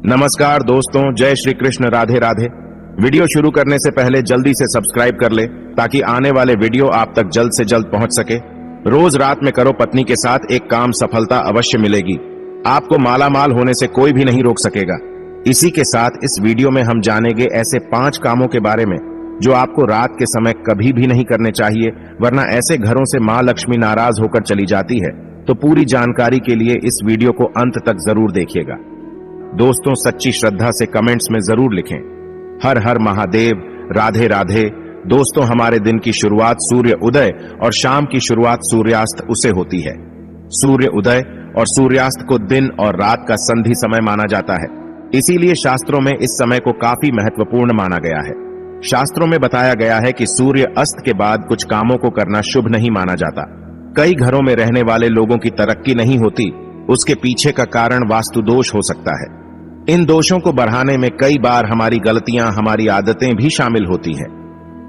नमस्कार दोस्तों, जय श्री कृष्ण, राधे राधे। वीडियो शुरू करने से पहले जल्दी से सब्सक्राइब कर ले ताकि आने वाले वीडियो आप तक जल्द से जल्द पहुंच सके। रोज रात में करो पत्नी के साथ एक काम, सफलता अवश्य मिलेगी। आपको मालामाल होने से कोई भी नहीं रोक सकेगा। इसी के साथ इस वीडियो में हम जानेंगे ऐसे 5 कामों के बारे में जो आपको रात के समय कभी भी नहीं करने चाहिए, वरना ऐसे घरों से मां लक्ष्मी नाराज होकर चली जाती है। तो पूरी जानकारी के लिए इस वीडियो को अंत तक जरूर देखिएगा। दोस्तों, सच्ची श्रद्धा से कमेंट्स में जरूर लिखें हर हर महादेव, राधे राधे। दोस्तों, हमारे दिन की शुरुआत सूर्य उदय और शाम की शुरुआत सूर्यास्त उसे होती है। सूर्य उदय और सूर्यास्त को दिन और रात का संधि समय माना जाता है। इसीलिए शास्त्रों में इस समय को काफी महत्वपूर्ण माना गया है। शास्त्रों में बताया गया है कि सूर्य अस्त के बाद कुछ कामों को करना शुभ नहीं माना जाता। कई घरों में रहने वाले लोगों की तरक्की नहीं होती, उसके पीछे का कारण वास्तु दोष हो सकता है। इन दोषों को बढ़ाने में कई बार हमारी गलतियां, हमारी आदतें भी शामिल होती हैं।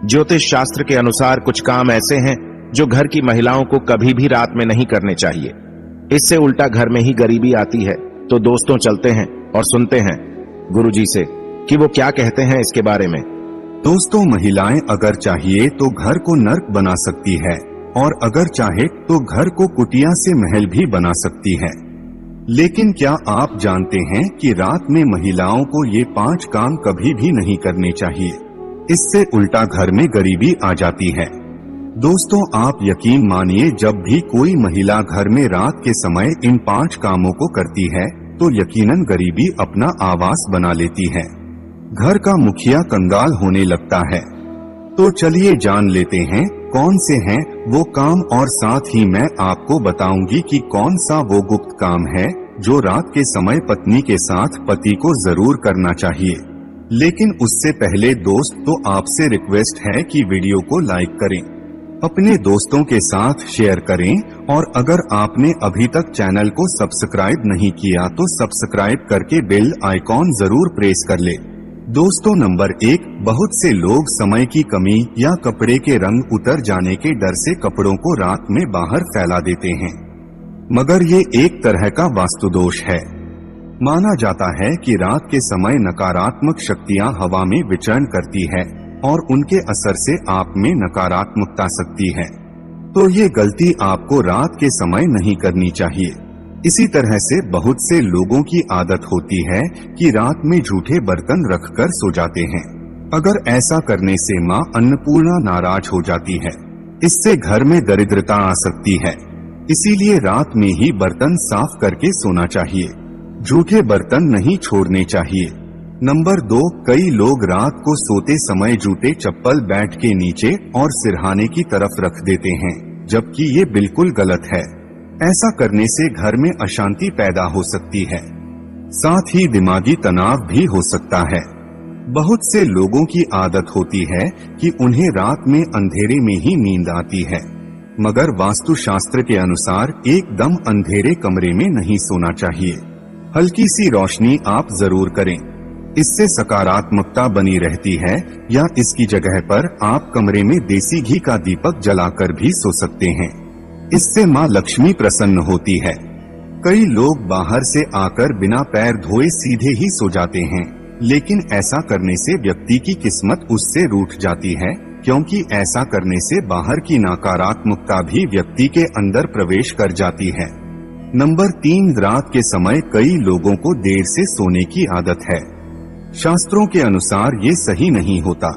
ज्योतिष शास्त्र के अनुसार कुछ काम ऐसे हैं जो घर की महिलाओं को कभी भी रात में नहीं करने चाहिए। इससे उल्टा घर में ही गरीबी आती है। तो दोस्तों, चलते हैं और सुनते हैं गुरुजी से कि वो क्या कहते हैं इसके बारे में। दोस्तों, महिलाएं अगर चाहिए तो घर को नर्क बना सकती है और अगर चाहे तो घर को कुटिया से महल भी बना सकती है। लेकिन क्या आप जानते हैं कि रात में महिलाओं को ये 5 काम कभी भी नहीं करने चाहिए। इससे उल्टा घर में गरीबी आ जाती है। दोस्तों, आप यकीन मानिए, जब भी कोई महिला घर में रात के समय इन 5 कामों को करती है तो यकीनन गरीबी अपना आवास बना लेती है। घर का मुखिया कंगाल होने लगता है। तो चलिए जान लेते हैं कौन से हैं वो काम, और साथ ही मैं आपको बताऊंगी कि कौन सा वो गुप्त काम है जो रात के समय पत्नी के साथ पति को जरूर करना चाहिए। लेकिन उससे पहले दोस्त, तो आपसे रिक्वेस्ट है कि वीडियो को लाइक करें, अपने दोस्तों के साथ शेयर करें, और अगर आपने अभी तक चैनल को सब्सक्राइब नहीं किया तो सब्सक्राइब करके बेल आइकॉन जरूर प्रेस कर ले। दोस्तों, नंबर 1, बहुत से लोग समय की कमी या कपड़े के रंग उतर जाने के डर से कपड़ों को रात में बाहर फैला देते हैं, मगर ये एक तरह का वास्तु दोष है। माना जाता है कि रात के समय नकारात्मक शक्तियां हवा में विचरण करती है और उनके असर से आप में नकारात्मकता सकती है। तो ये गलती आपको रात के समय नहीं करनी चाहिए। इसी तरह से बहुत से लोगों की आदत होती है कि रात में झूठे बर्तन रखकर सो जाते हैं। अगर ऐसा करने से मां अन्नपूर्णा नाराज हो जाती है। इससे घर में दरिद्रता आ सकती है। इसीलिए रात में ही बर्तन साफ करके सोना चाहिए। झूठे बर्तन नहीं छोड़ने चाहिए। नंबर 2, कई लोग रात को सोते समय जूते चप्पल बेड के नीचे और सिरहाने की तरफ रख देते हैं, जबकि ये बिल्कुल गलत है। ऐसा करने से घर में अशांति पैदा हो सकती है, साथ ही दिमागी तनाव भी हो सकता है। बहुत से लोगों की आदत होती है कि उन्हें रात में अंधेरे में ही नींद आती है, मगर वास्तु शास्त्र के अनुसार एकदम अंधेरे कमरे में नहीं सोना चाहिए। हल्की सी रोशनी आप जरूर करें, इससे सकारात्मकता बनी रहती है। या इसकी जगह पर आप कमरे में देसी घी का दीपक जलाकर भी सो सकते हैं। इससे मां लक्ष्मी प्रसन्न होती है। कई लोग बाहर से आकर बिना पैर धोए सीधे ही सो जाते हैं, लेकिन ऐसा करने से व्यक्ति की किस्मत उससे रूठ जाती है, क्योंकि ऐसा करने से बाहर की नकारात्मकता भी व्यक्ति के अंदर प्रवेश कर जाती है। नंबर 3, रात के समय कई लोगों को देर से सोने की आदत है। शास्त्रों के अनुसार ये सही नहीं होता।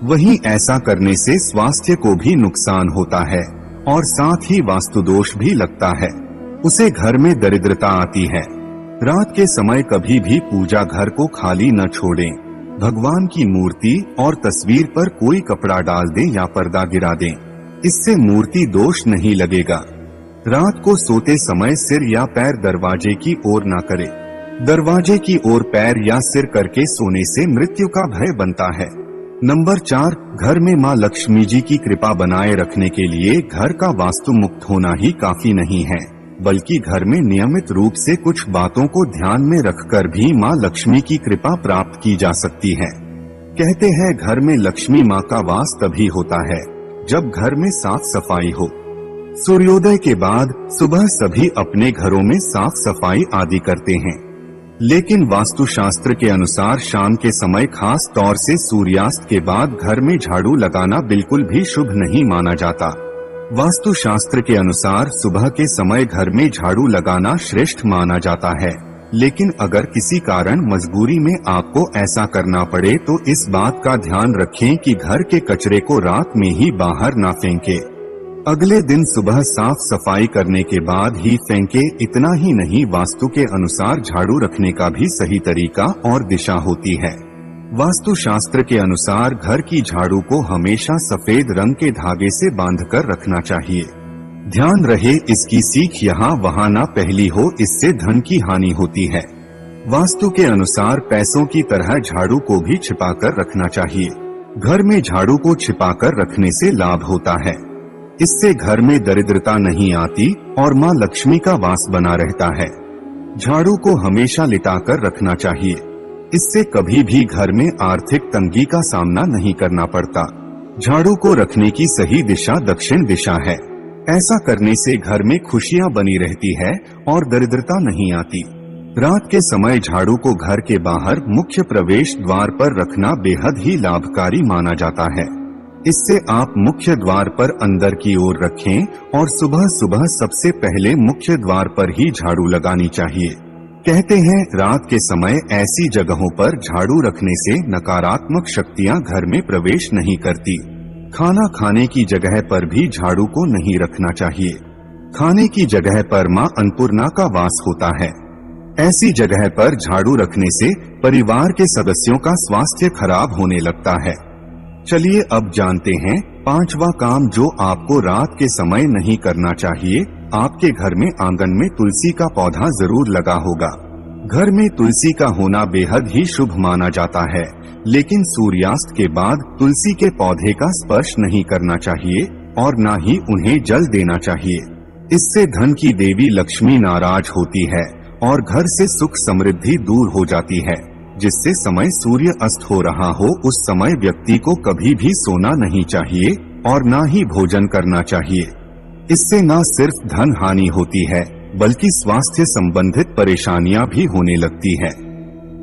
वहीं ऐसा करने से स्वास्थ्य को भी नुकसान होता है और साथ ही वास्तु दोष भी लगता है। उसे घर में दरिद्रता आती है। रात के समय कभी भी पूजा घर को खाली न छोड़ें। भगवान की मूर्ति और तस्वीर पर कोई कपड़ा डाल दें या पर्दा गिरा दें, इससे मूर्ति दोष नहीं लगेगा। रात को सोते समय सिर या पैर दरवाजे की ओर न करें। दरवाजे की ओर पैर या सिर करके सोने से मृत्यु का भय बनता है। नंबर 4, घर में मां लक्ष्मी जी की कृपा बनाए रखने के लिए घर का वास्तु मुक्त होना ही काफी नहीं है, बल्कि घर में नियमित रूप से कुछ बातों को ध्यान में रखकर भी मां लक्ष्मी की कृपा प्राप्त की जा सकती है। कहते हैं घर में लक्ष्मी मां का वास तभी होता है जब घर में साफ सफाई हो। सूर्योदय के बाद सुबह सभी अपने घरों में साफ सफाई आदि करते हैं। लेकिन वास्तुशास्त्र के अनुसार शाम के समय खास तौर से सूर्यास्त के बाद घर में झाड़ू लगाना बिल्कुल भी शुभ नहीं माना जाता। वास्तुशास्त्र के अनुसार सुबह के समय घर में झाड़ू लगाना श्रेष्ठ माना जाता है, लेकिन अगर किसी कारण मजबूरी में आपको ऐसा करना पड़े तो इस बात का ध्यान रखें कि घर के कचरे को रात में ही बाहर ना फेंके। अगले दिन सुबह साफ सफाई करने के बाद ही फेंके। इतना ही नहीं, वास्तु के अनुसार झाड़ू रखने का भी सही तरीका और दिशा होती है। वास्तुशास्त्र के अनुसार घर की झाड़ू को हमेशा सफेद रंग के धागे से बांधकर रखना चाहिए। ध्यान रहे, इसकी सीख यहाँ वहाँ ना पहली हो, इससे धन की हानि होती है। वास्तु के अनुसार पैसों की तरह झाड़ू को भी छिपाकर रखना चाहिए। घर में झाड़ू को छिपाकर रखने से लाभ होता है। इससे घर में दरिद्रता नहीं आती और माँ लक्ष्मी का वास बना रहता है। झाड़ू को हमेशा लिटाकर रखना चाहिए। इससे कभी भी घर में आर्थिक तंगी का सामना नहीं करना पड़ता। झाड़ू को रखने की सही दिशा दक्षिण दिशा है। ऐसा करने से घर में खुशियां बनी रहती है और दरिद्रता नहीं आती। रात के समय झाड़ू को घर के बाहर मुख्य प्रवेश द्वार पर रखना बेहद ही लाभकारी माना जाता है। इससे आप मुख्य द्वार पर अंदर की ओर रखें और सुबह सुबह सबसे पहले मुख्य द्वार पर ही झाड़ू लगानी चाहिए। कहते हैं रात के समय ऐसी जगहों पर झाड़ू रखने से नकारात्मक शक्तियां घर में प्रवेश नहीं करती। खाना खाने की जगह पर भी झाड़ू को नहीं रखना चाहिए। खाने की जगह पर मां अन्नपूर्णा का वास होता है। ऐसी जगह पर झाड़ू रखने से परिवार के सदस्यों का स्वास्थ्य खराब होने लगता है। चलिए अब जानते हैं पांचवा काम जो आपको रात के समय नहीं करना चाहिए। आपके घर में आंगन में तुलसी का पौधा जरूर लगा होगा। घर में तुलसी का होना बेहद ही शुभ माना जाता है, लेकिन सूर्यास्त के बाद तुलसी के पौधे का स्पर्श नहीं करना चाहिए और न ही उन्हें जल देना चाहिए। इससे धन की देवी लक्ष्मी नाराज होती है और घर से सुख समृद्धि दूर हो जाती है। जिससे समय सूर्य अस्त हो रहा हो उस समय व्यक्ति को कभी भी सोना नहीं चाहिए और न ही भोजन करना चाहिए। इससे न सिर्फ धन हानि होती है बल्कि स्वास्थ्य संबंधित परेशानियां भी होने लगती है।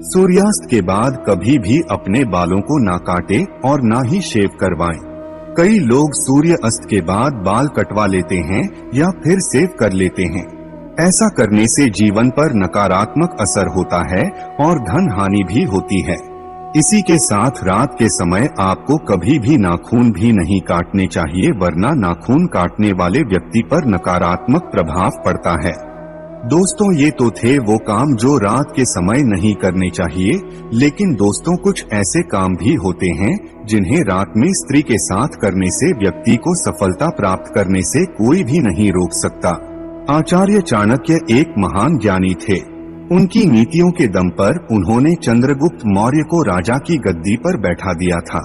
सूर्यास्त के बाद कभी भी अपने बालों को ना काटे और ना ही शेव करवाएं। कई लोग सूर्य अस्त के बाद बाल कटवा लेते हैं या फिर सेव कर लेते हैं। ऐसा करने से जीवन पर नकारात्मक असर होता है और धन हानि भी होती है। इसी के साथ रात के समय आपको कभी भी नाखून भी नहीं काटने चाहिए, वरना नाखून काटने वाले व्यक्ति पर नकारात्मक प्रभाव पड़ता है। दोस्तों, ये तो थे वो काम जो रात के समय नहीं करने चाहिए, लेकिन दोस्तों कुछ ऐसे काम भी होते हैं जिन्हें रात में स्त्री के साथ करने से व्यक्ति को सफलता प्राप्त करने से कोई भी नहीं रोक सकता। आचार्य चाणक्य एक महान ज्ञानी थे। उनकी नीतियों के दम पर उन्होंने चंद्रगुप्त मौर्य को राजा की गद्दी पर बैठा दिया था।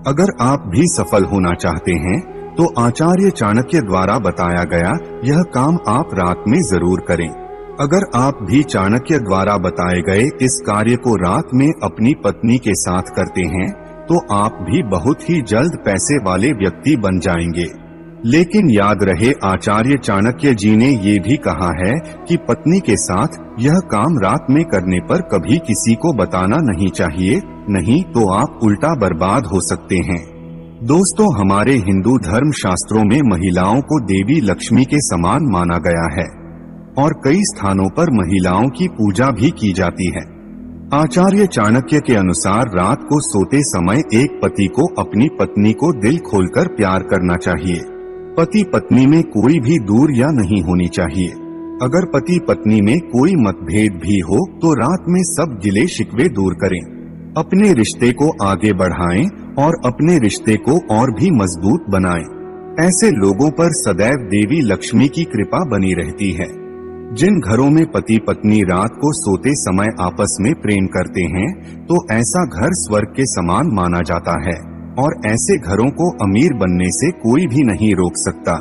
अगर आप भी सफल होना चाहते हैं तो आचार्य चाणक्य द्वारा बताया गया यह काम आप रात में जरूर करें। अगर आप भी चाणक्य द्वारा बताए गए इस कार्य को रात में अपनी पत्नी के साथ करते हैं तो आप भी बहुत ही जल्द पैसे वाले व्यक्ति बन जाएंगे। लेकिन याद रहे, आचार्य चाणक्य जी ने ये भी कहा है कि पत्नी के साथ यह काम रात में करने पर कभी किसी को बताना नहीं चाहिए, नहीं तो आप उल्टा बर्बाद हो सकते हैं। दोस्तों, हमारे हिंदू धर्म शास्त्रों में महिलाओं को देवी लक्ष्मी के समान माना गया है और कई स्थानों पर महिलाओं की पूजा भी की जाती है। आचार्य चाणक्य के अनुसार रात को सोते समय एक पति को अपनी पत्नी को दिल खोलकर प्यार करना चाहिए। पति पत्नी में कोई भी दूर या नहीं होनी चाहिए। अगर पति पत्नी में कोई मतभेद भी हो तो रात में सब गिले शिकवे दूर करें। अपने रिश्ते को आगे बढ़ाएं और अपने रिश्ते को और भी मजबूत बनाएं। ऐसे लोगों पर सदैव देवी लक्ष्मी की कृपा बनी रहती है। जिन घरों में पति पत्नी रात को सोते समय आपस में प्रेम करते हैं तो ऐसा घर स्वर्ग के समान माना जाता है और ऐसे घरों को अमीर बनने से कोई भी नहीं रोक सकता।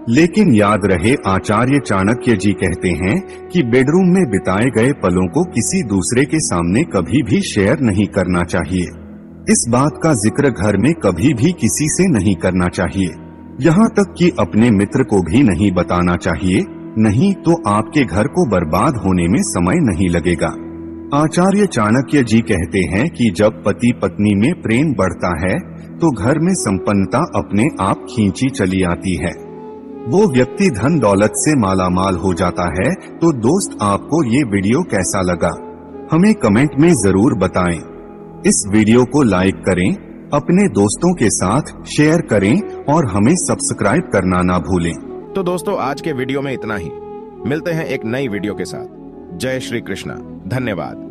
लेकिन याद रहे, आचार्य चाणक्य जी कहते हैं कि बेडरूम में बिताए गए पलों को किसी दूसरे के सामने कभी भी शेयर नहीं करना चाहिए। इस बात का जिक्र घर में कभी भी किसी से नहीं करना चाहिए, यहाँ तक कि अपने मित्र को भी नहीं बताना चाहिए, नहीं तो आपके घर को बर्बाद होने में समय नहीं लगेगा। आचार्य चाणक्य जी कहते हैं कि जब पति पत्नी में प्रेम बढ़ता है तो घर में संपन्नता अपने आप खींची चली आती है। वो व्यक्ति धन दौलत से मालामाल हो जाता है। तो दोस्त, आपको ये वीडियो कैसा लगा हमें कमेंट में जरूर बताएं। इस वीडियो को लाइक करें, अपने दोस्तों के साथ शेयर करें और हमें सब्सक्राइब करना ना भूलें। तो दोस्तों, आज के वीडियो में इतना ही। मिलते हैं एक नई वीडियो के साथ। जय श्री कृष्णा। धन्यवाद।